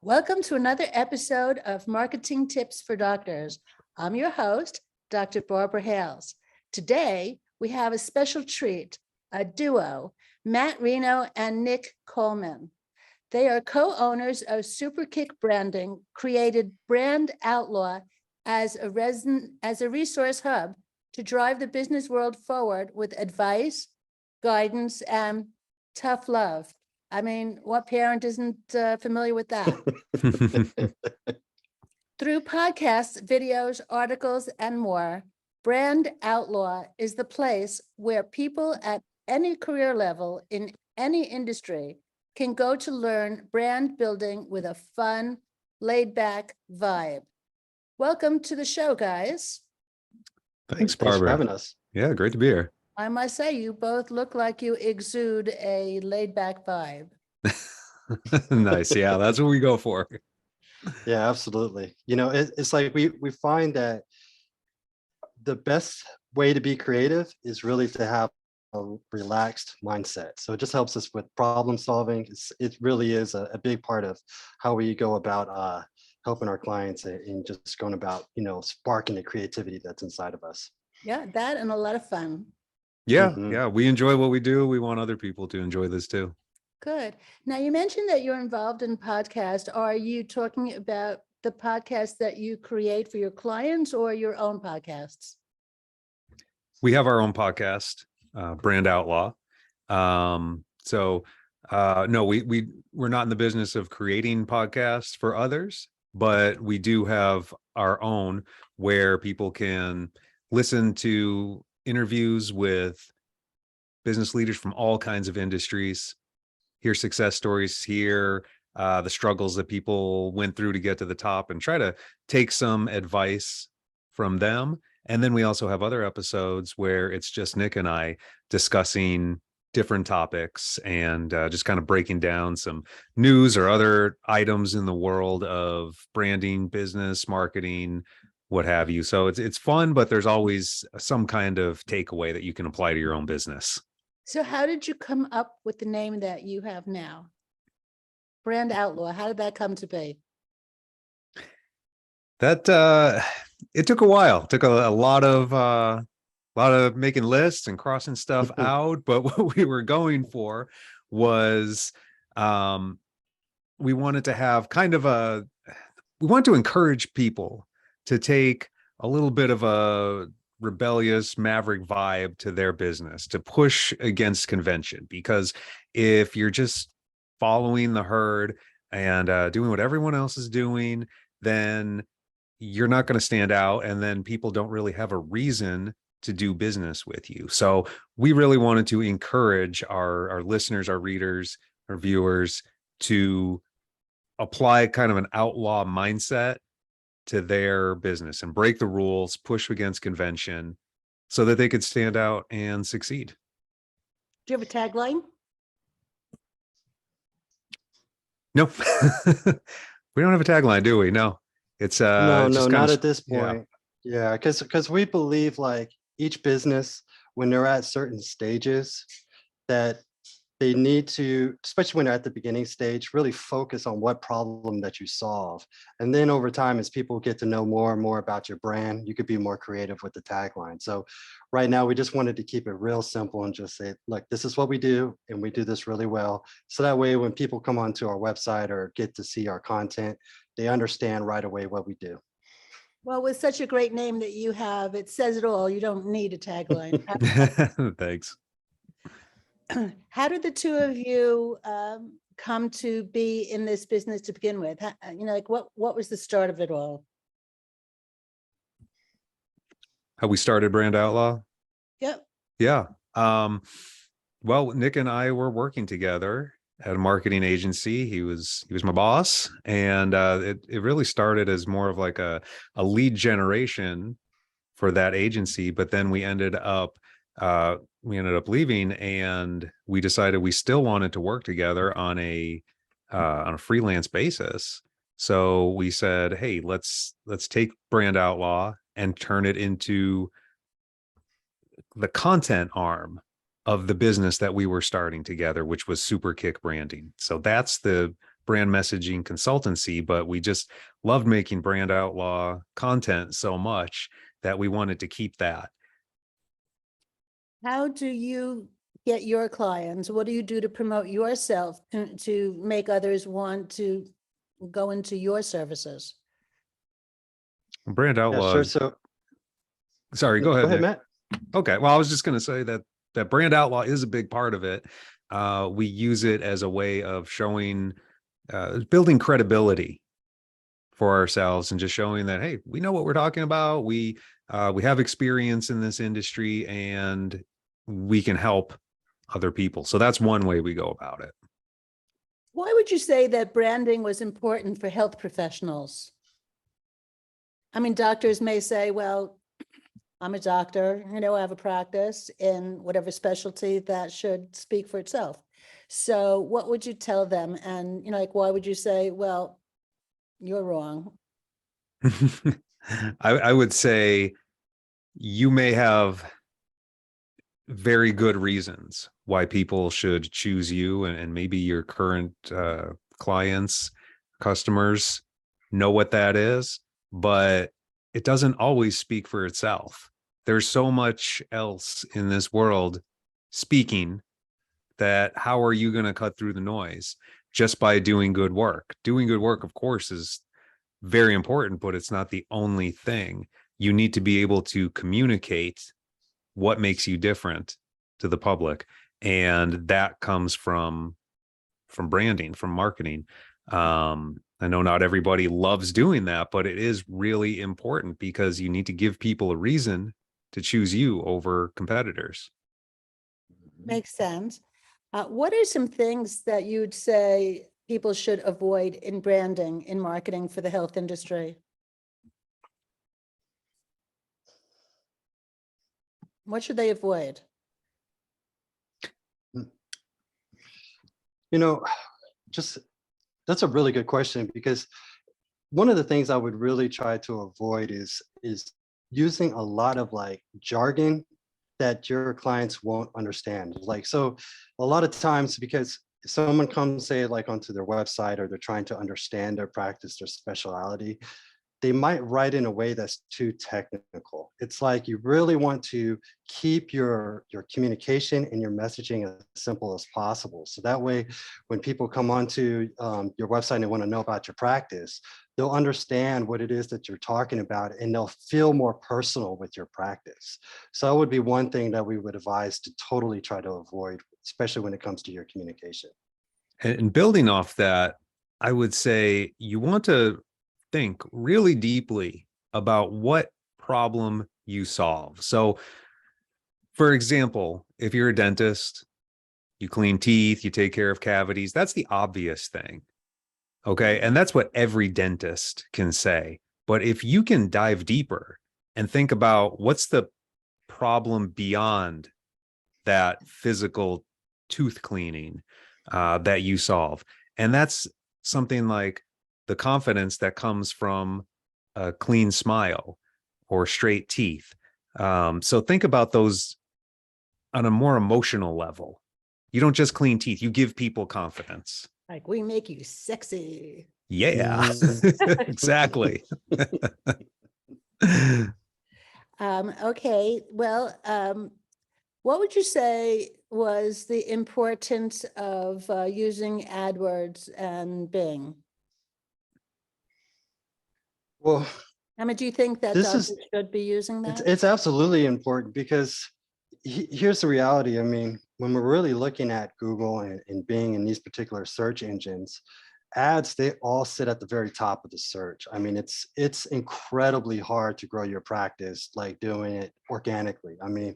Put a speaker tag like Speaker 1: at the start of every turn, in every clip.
Speaker 1: Welcome to another episode of Marketing Tips for Doctors. I'm your host, Dr. Barbara Hales. Today, we have a special treat, a duo, Matt Reno and Nick Coleman. They are co-owners of Superkick Branding, created Brand Outlaw as a resource hub to drive the business world forward with advice, guidance, and tough love. I mean, what parent isn't familiar with that? Through podcasts, videos, articles, and more, Brand Outlaw is the place where people at any career level in any industry can go to learn brand building with a fun, laid-back vibe. Welcome to the show, guys.
Speaker 2: Thanks,
Speaker 3: Barbara.
Speaker 2: Thanks for having us.
Speaker 3: Yeah, great to be here.
Speaker 1: I must say, you both look like you exude a laid-back vibe.
Speaker 3: Nice. Yeah, that's what we go for.
Speaker 2: Yeah, absolutely. You know, it's like we find that the best way to be creative is really to have a relaxed mindset. So it just helps us with problem solving. It really is a big part of how we go about helping our clients and just going about, sparking the creativity that's inside of us.
Speaker 1: Yeah, that and a lot of fun.
Speaker 3: Yeah,
Speaker 2: Mhm.
Speaker 3: yeah. We enjoy what we do. We want other people to enjoy this too.
Speaker 1: Good. Now, you mentioned that you're involved in podcasts. Are you talking about the podcasts that you create for your clients or your own podcasts?
Speaker 3: We have our own podcast, Brand Outlaw. No, we're not in the business of creating podcasts for others, but we do have our own where people can listen to interviews with business leaders from all kinds of industries, hear success stories, hear the struggles that people went through to get to the top, and try to take some advice from them. And then we also have other episodes where it's just Nick and I discussing different topics and just kind of breaking down some news or other items in the world of branding, business, marketing, what have you. So it's fun, but there's always some kind of takeaway that you can apply to your own business.
Speaker 1: So how did you come up with the name that you have now? Brand Outlaw, how did that come to be?
Speaker 3: That it took a while. It took a lot of making lists and crossing stuff out. But what we were going for was we wanted to have we want to encourage people to take a little bit of a rebellious maverick vibe to their business, to push against convention. Because if you're just following the herd and doing what everyone else is doing, then you're not going to stand out. And then people don't really have a reason to do business with you. So we really wanted to encourage our listeners, our readers, our viewers to apply kind of an outlaw mindset to their business and break the rules, push against convention so that they could stand out and succeed.
Speaker 1: Do you have a tagline?
Speaker 3: No, we don't have a tagline, do we? No, it's
Speaker 2: No,
Speaker 3: just
Speaker 2: not
Speaker 3: kinda,
Speaker 2: at this point. Yeah, because we believe like each business, when they're at certain stages, that they need to, especially when they're at the beginning stage, really focus on what problem that you solve. And then over time, as people get to know more and more about your brand, you could be more creative with the tagline. So right now, we just wanted to keep it real simple and just say, look, this is what we do, and we do this really well. So that way, when people come onto our website or get to see our content, they understand right away what we do.
Speaker 1: Well, with such a great name that you have, it says it all. You don't need a tagline.
Speaker 3: Thanks.
Speaker 1: How did the two of you come to be in this business to begin with? What was the start of it all?
Speaker 3: How we started Brand Outlaw?
Speaker 1: Yep.
Speaker 3: Yeah. Well, Nick and I were working together at a marketing agency. He was my boss, and it really started as more of like a lead generation for that agency. But then we ended up leaving, and we decided we still wanted to work together on a freelance basis. So we said, hey, let's take Brand Outlaw and turn it into the content arm of the business that we were starting together, which was Superkick Branding. So that's the brand messaging consultancy, but we just loved making Brand Outlaw content so much that we wanted to keep that.
Speaker 1: How do you get your clients? What do you do to promote yourself to make others want to go into your services?
Speaker 3: Brand
Speaker 2: Yeah,
Speaker 3: Outlaw,
Speaker 2: sure. So
Speaker 3: sorry, go
Speaker 2: go
Speaker 3: ahead,
Speaker 2: ahead,
Speaker 3: Nick.
Speaker 2: Matt.
Speaker 3: Okay, well, I was just going to say that Brand Outlaw is a big part of it. We use it as a way of showing, building credibility for ourselves and just showing that, hey, we know what we're talking about. We have experience in this industry and we can help other people. So that's one way we go about it.
Speaker 1: Why would you say that branding was important for health professionals? I mean, doctors may say, well, I'm a doctor, I have a practice in whatever specialty that should speak for itself. So what would you tell them? And, like, why would you say, well, you're wrong?
Speaker 3: I would say you may have very good reasons why people should choose you, and maybe your current clients, customers know what that is, but it doesn't always speak for itself. There's so much else in this world speaking that how are you going to cut through the noise just by doing good work? Doing good work, of course, is very important, but it's not the only thing. You need to be able to communicate what makes you different to the public, and that comes from branding, from marketing. I know not everybody loves doing that, but it is really important because you need to give people a reason to choose you over competitors.
Speaker 1: Makes sense. What are some things that you'd say people should avoid in branding, in marketing for the health industry? What should they avoid?
Speaker 2: Just that's a really good question, because one of the things I would really try to avoid is using a lot of like jargon that your clients won't understand. Like, so a lot of times, because if someone comes, say, like onto their website, or they're trying to understand their practice, their specialty, they might write in a way that's too technical. It's like you really want to keep your communication and your messaging as simple as possible. So that way, when people come onto your website and they want to know about your practice, they'll understand what it is that you're talking about, and they'll feel more personal with your practice. So that would be one thing that we would advise to totally try to avoid, especially when it comes to your communication.
Speaker 3: And building off that, I would say you want to think really deeply about what problem you solve. So, for example, if you're a dentist, you clean teeth, you take care of cavities, that's the obvious thing. Okay. And that's what every dentist can say. But if you can dive deeper and think about what's the problem beyond that physical tooth cleaning that you solve, and that's something like the confidence that comes from a clean smile or straight teeth. So think about those on a more emotional level. You don't just clean teeth, you give people confidence.
Speaker 1: Like, we make you sexy.
Speaker 3: Yeah, exactly.
Speaker 1: Okay, well, what would you say was the importance of using AdWords and Bing?
Speaker 2: Well,
Speaker 1: I mean, do you think that
Speaker 2: this is
Speaker 1: doctors should be using that?
Speaker 2: it's absolutely important, because here's the reality. I mean, when we're really looking at Google and Bing and these particular search engines, ads, they all sit at the very top of the search. I mean, it's incredibly hard to grow your practice like doing it organically. I mean,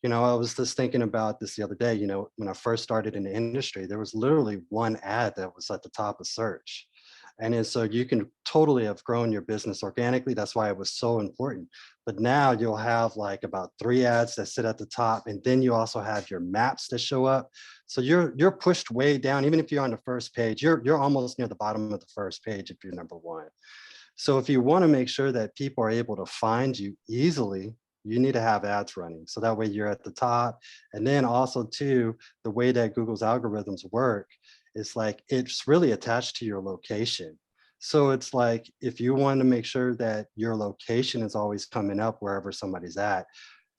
Speaker 2: I was just thinking about this the other day. When I first started in the industry, there was literally one ad that was at the top of search. And then so you can totally have grown your business organically. That's why it was so important. But now you'll have like about 3 ads that sit at the top, and then you also have your maps that show up. So you're pushed way down. Even if you're on the first page, you're almost near the bottom of the first page if you're number 1. So if you want to make sure that people are able to find you easily, you need to have ads running. So that way you're at the top. And then also too, the way that Google's algorithms work it's like it's really attached to your location. So it's like if you want to make sure that your location is always coming up wherever somebody's at,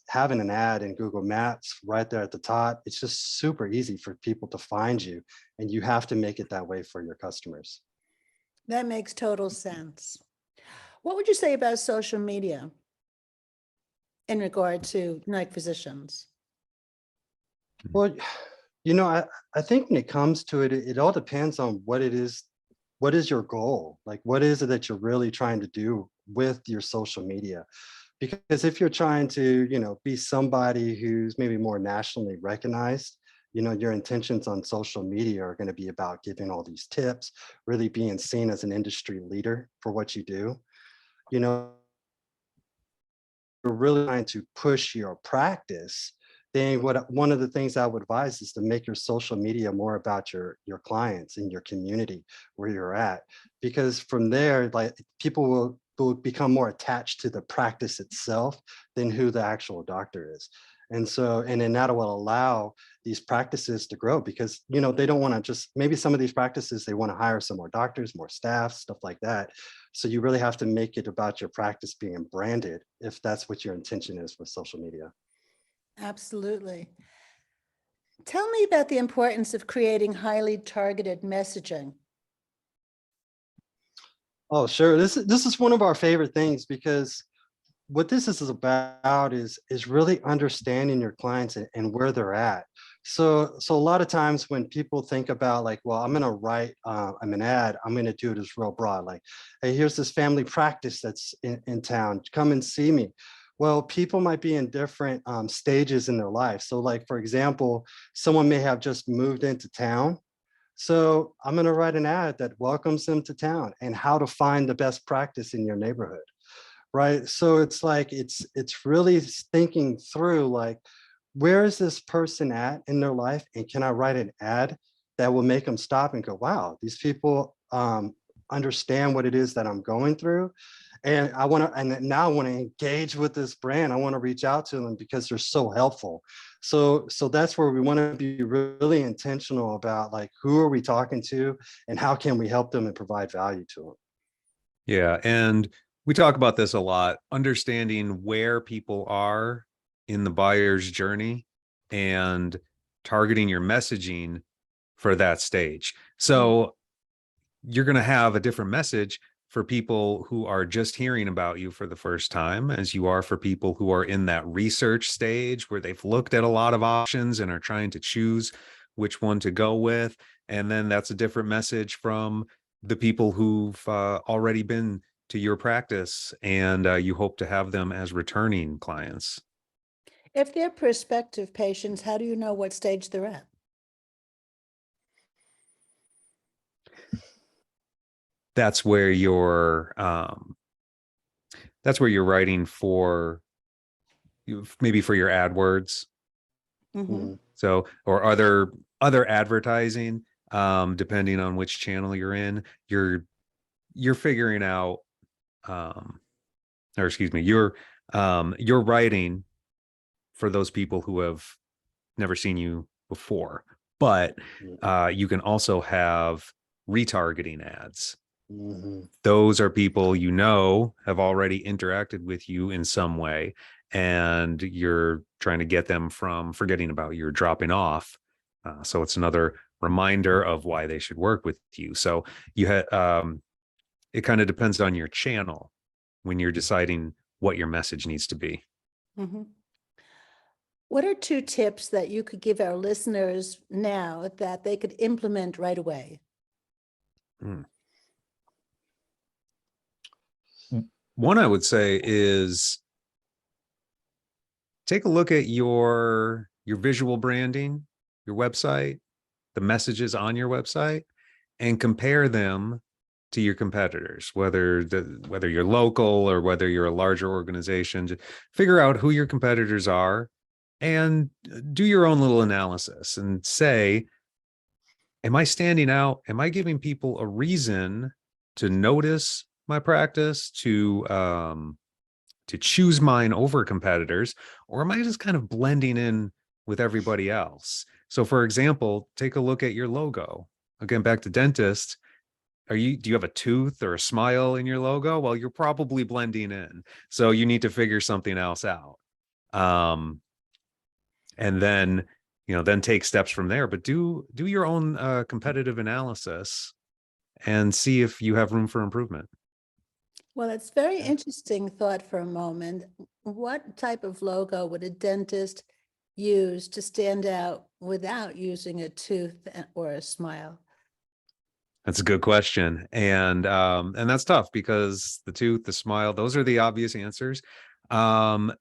Speaker 2: having an ad in Google Maps right there at the top, it's just super easy for people to find you. And you have to make it that way for your customers.
Speaker 1: That makes total sense. What would you say about social media in regard to like physicians?
Speaker 2: Well, I think when it comes to it, it all depends on what it is. What is your goal? Like, what is it that you're really trying to do with your social media? Because if you're trying to, be somebody who's maybe more nationally recognized, your intentions on social media are going to be about giving all these tips, really being seen as an industry leader for what you do. You're really trying to push your practice, then one of the things I would advise is to make your social media more about your clients and your community where you're at, because from there, like people will become more attached to the practice itself than who the actual doctor is. And then that will allow these practices to grow, because they don't want to just, maybe some of these practices they want to hire some more doctors, more staff, stuff like that. So you really have to make it about your practice being branded if that's what your intention is with social media.
Speaker 1: Absolutely. Tell me about the importance of creating highly targeted messaging.
Speaker 2: Oh, sure. This is one of our favorite things, because what this is about is really understanding your clients and where they're at. So a lot of times when people think about like, well, I'm going to write I'm an ad, I'm going to do it as real broad. Like, hey, here's this family practice that's in town. Come and see me. Well, people might be in different stages in their life. So like, for example, someone may have just moved into town. So I'm going to write an ad that welcomes them to town and how to find the best practice in your neighborhood. Right. So it's like, it's really thinking through like, where is this person at in their life? And can I write an ad that will make them stop and go, wow, these people understand what it is that I'm going through. And now I want to engage with this brand. I want to reach out to them because they're so helpful. So that's where we want to be really intentional about like, who are we talking to and how can we help them and provide value to them?
Speaker 3: Yeah. And we talk about this a lot, understanding where people are in the buyer's journey and targeting your messaging for that stage. So you're going to have a different message for people who are just hearing about you for the first time, as you are for people who are in that research stage where they've looked at a lot of options and are trying to choose which one to go with. And then that's a different message from the people who've already been to your practice, and you hope to have them as returning clients.
Speaker 1: If they're prospective patients, how do you know what stage they're at?
Speaker 3: That's where you're writing for maybe for your AdWords.
Speaker 1: Mm-hmm.
Speaker 3: So, or other advertising, depending on which channel you're in, you're figuring out, or excuse me, you're writing for those people who have never seen you before, but you can also have retargeting ads.
Speaker 2: Mm-hmm.
Speaker 3: Those are people have already interacted with you in some way, and you're trying to get them from forgetting about you or dropping off. So it's another reminder of why they should work with you. So it kind of depends on your channel when you're deciding what your message needs to be.
Speaker 1: Mm-hmm. What are 2 tips that you could give our listeners now that they could implement right away?
Speaker 3: One I would say is take a look at your visual branding, your website, the messages on your website, and compare them to your competitors, whether you're local or whether you're a larger organization. Just figure out who your competitors are and do your own little analysis and say, am I standing out? Am I giving people a reason to notice my practice, to choose mine over competitors, or am I just kind of blending in with everybody else? So for example, take a look at your logo. again, back to dentist, do you have a tooth or a smile in your logo? Well, you're probably blending in. So you need to figure something else out. And then, then take steps from there, but do your own competitive analysis and see if you have room for improvement.
Speaker 1: Well, it's very interesting thought for a moment. What type of logo would a dentist use to stand out without using a tooth or a smile?
Speaker 3: That's a good question. And that's tough because the tooth, the smile, those are the obvious answers. And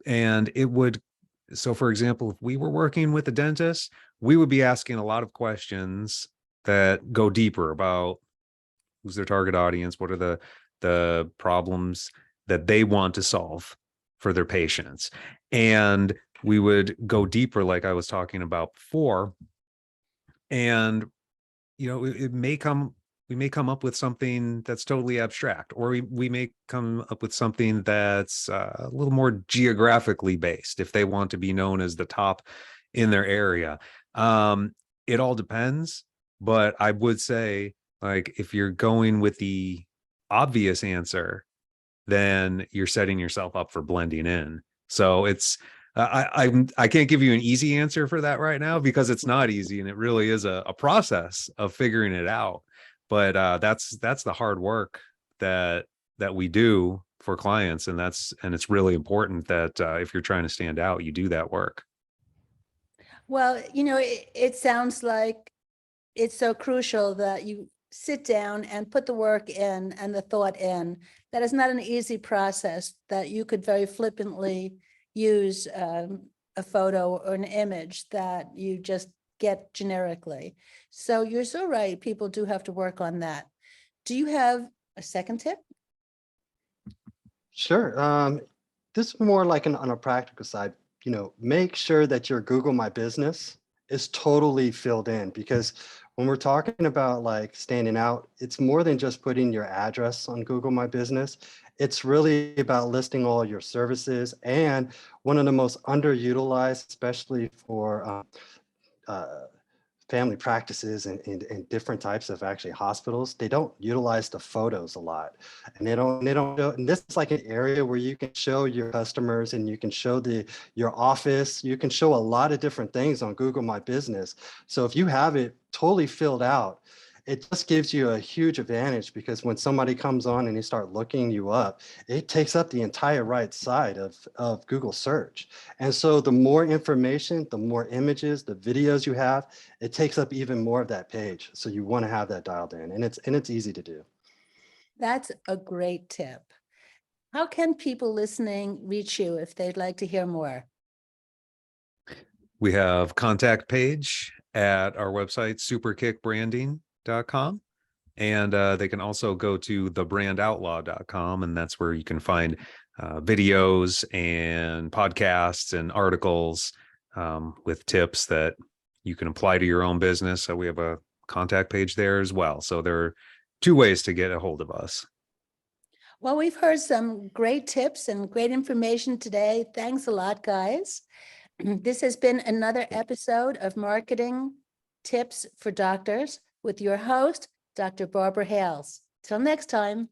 Speaker 3: it would, so for example, if we were working with a dentist, we would be asking a lot of questions that go deeper about who's their target audience, what are the problems that they want to solve for their patients. And we would go deeper, like I was talking about before. And we may come up with something that's totally abstract, or we may come up with something that's a little more geographically based if they want to be known as the top in their area. It all depends, but I would say, like, if you're going with the obvious answer, then you're setting yourself up for blending in. So it's I can't give you an easy answer for that right now because it's not easy, and it really is a process of figuring it out. But that's the hard work that we do for clients, and it's really important that if you're trying to stand out, you do that work.
Speaker 1: Well, it sounds like it's so crucial that you sit down and put the work in and the thought in. That is not an easy process that you could very flippantly use a photo or an image that you just get generically. So you're so right. People do have to work on that. Do you have a second tip?
Speaker 2: Sure. This is more like on a practical side. Make sure that your Google My Business is totally filled in, because when we're talking about like standing out, it's more than just putting your address on Google My Business. It's really about listing all your services. And one of the most underutilized, especially for family practices and different types of actually hospitals, they don't utilize the photos a lot. And they don't and this is like an area where you can show your customers and you can show your office, you can show a lot of different things on Google My Business. So if you have it totally filled out, it just gives you a huge advantage, because when somebody comes on and they start looking you up, it takes up the entire right side of Google search. And so the more information, the more images, the videos you have, it takes up even more of that page. So you want to have that dialed in, and it's easy to do.
Speaker 1: That's a great tip. How can people listening reach you if they'd like to hear more?
Speaker 3: We have contact page at our website, superkickbranding.com. And they can also go to thebrandoutlaww.com, and that's where you can find videos and podcasts and articles with tips that you can apply to your own business. So we have a contact page there as well. So there are two ways to get a hold of us.
Speaker 1: Well, we've heard some great tips and great information today. Thanks a lot, guys. This has been another episode of Marketing Tips for Doctors with your host, Dr. Barbara Hales. Till next time.